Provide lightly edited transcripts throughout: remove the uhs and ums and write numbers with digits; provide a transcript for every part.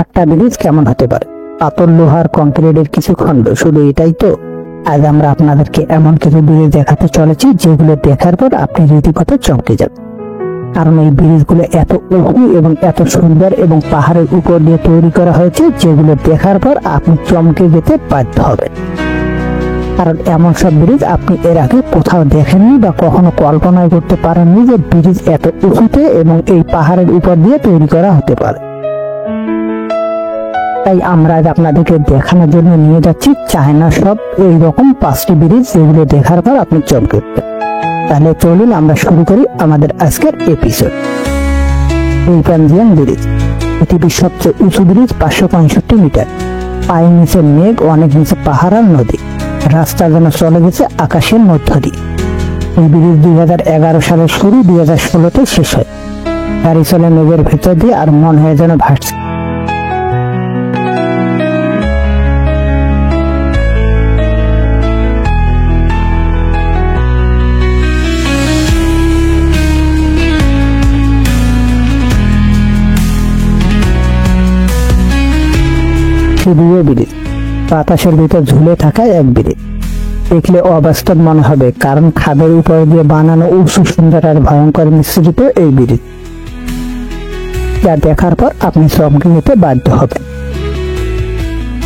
একটা ব্রিজ কেমন হতে পারে? পাথর, লোহার, কংক্রিটের কিছু খণ্ড, শুধু এটাই তো? আজ আমরা আপনাদেরকে এমন কিছু ব্রিজ দেখাতে চলেছি যেগুলো দেখার পর আপনি রীতিমতো চমকে যাবেন। কারণ এই ব্রিজগুলো এত উঁচু এবং এত সুন্দর এবং পাহাড়ের উপর দিয়ে তৈরি করা হয়েছে যেগুলো দেখার পর আপনি চমকে যেতে বাধ্য হবেন। কারণ এমন সব ব্রিজ আপনি এর আগে কোথাও দেখেননি বা কখনো কল্পনা করতে পারেননি যে ব্রিজ এত উঁচুতে এবং এই পাহাড়ের উপর দিয়ে তৈরি করা হতে পারে। তাই আমরা আজ আপনাদেরকে দেখানোর জন্য নিয়ে যাচ্ছি চায়না সব এইরকম 5টি ব্রিজ যেগুলো দেখার পর আপনি চমকে উঠবেন। তাহলে চলুন আমরা শুরু করি আমাদের আজকের এপিসোড। রিপানজিয়ান ব্রিজ পৃথিবীর সবচেয়ে উঁচু ব্রিজ, 565 মিটার। পায়ের নিচে মেঘ, অনেক নিচে পাহাড় আর নদী, রাস্তা যেন চলে গেছে আকাশের মধ্য দিয়ে। এই ব্রিজ 2011 সালে শুরু, 2016-তে শেষ হয়। গাড়ি চলে মেঘের ভেতর দিয়ে আর মন হয়ে যেন ভাসছে। ব্রিজ বাতাসের ভিতর ঝুলে থাকা এক ব্রিজ, দেখলে অবাস্তব মনে হবে কারণ খাদের উপর দিয়ে বানানো উঁচু, সুন্দর আর ভয়ঙ্কর মিশ্রিত এই ব্রিজ, যা দেখার পর আপনি চমকে যেতে বাধ্য হবেন।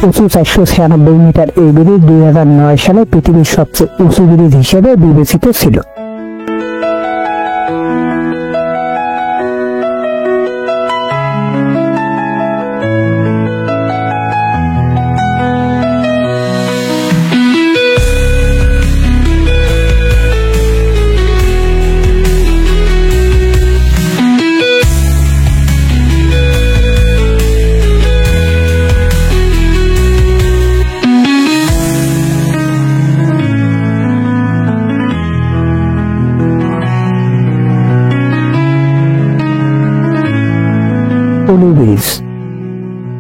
উঁচু 496 মিটার এই ব্রিজ 2009 সালে পৃথিবীর সবচেয়ে উঁচু ব্রিজ হিসেবে বিবেচিত ছিল। পুলি ব্রিজ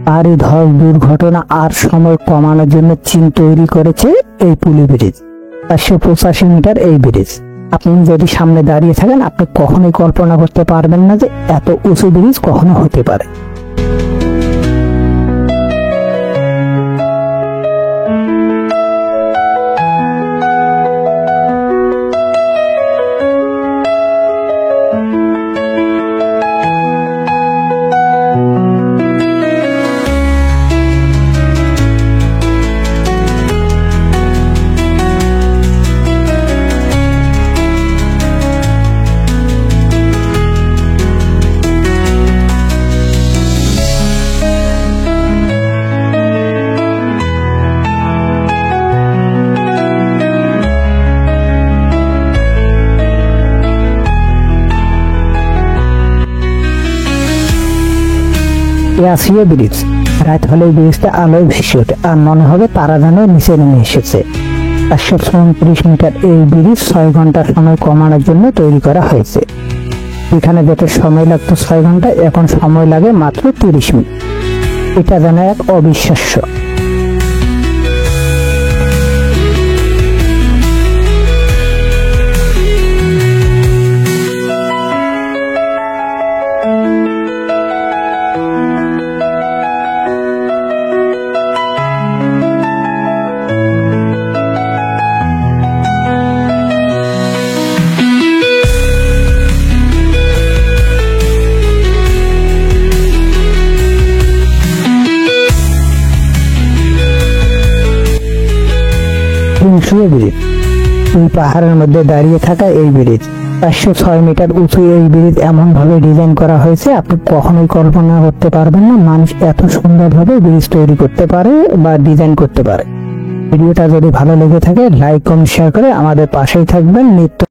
পাহাড়ি ধস, দুর্ঘটনা আর সময় কমানোর জন্য চীন তৈরি করেছে এই পুলি ব্রিজ। 485 মিটার এই ব্রিজ। আপনি যদি সামনে দাঁড়িয়ে থাকেন আপনি কখনোই কল্পনা করতে পারবেন না যে এত উঁচু ব্রিজ কখনো হতে পারে। এশিয়া ব্রিজ রাত হলে ব্রিজটা আলোয় ভেসে ওঠে আর মনে হবে তারা যেন নিচে নেমে এসেছে। 534 মিটার এই ব্রিজ 6 ঘন্টা সময় কমানোর জন্য তৈরি করা হয়েছে। এখানে যেতে সময় লাগতো 6 ঘন্টা, এখন সময় লাগে মাত্র 30 মিনিট। এটা যেন এক অবিশ্বাস্য। ব্রিজ এই পাহাড়ের মধ্যে দাঁড়িয়ে থাকা এই ব্রিজ 506 মিটার উঁচু। এই ব্রিজ এমন ভাবে ডিজাইন করা হয়েছে আপনি কখনোই কল্পনা করতে পারবেন না মানুষ এত সুন্দরভাবে ব্রিজ তৈরি করতে পারে বা ডিজাইন করতে পারে। ভিডিওটা যদি ভালো লেগে থাকে লাইক, কমেন্ট, শেয়ার করে আমাদের পাশেই থাকবেন। নিত্য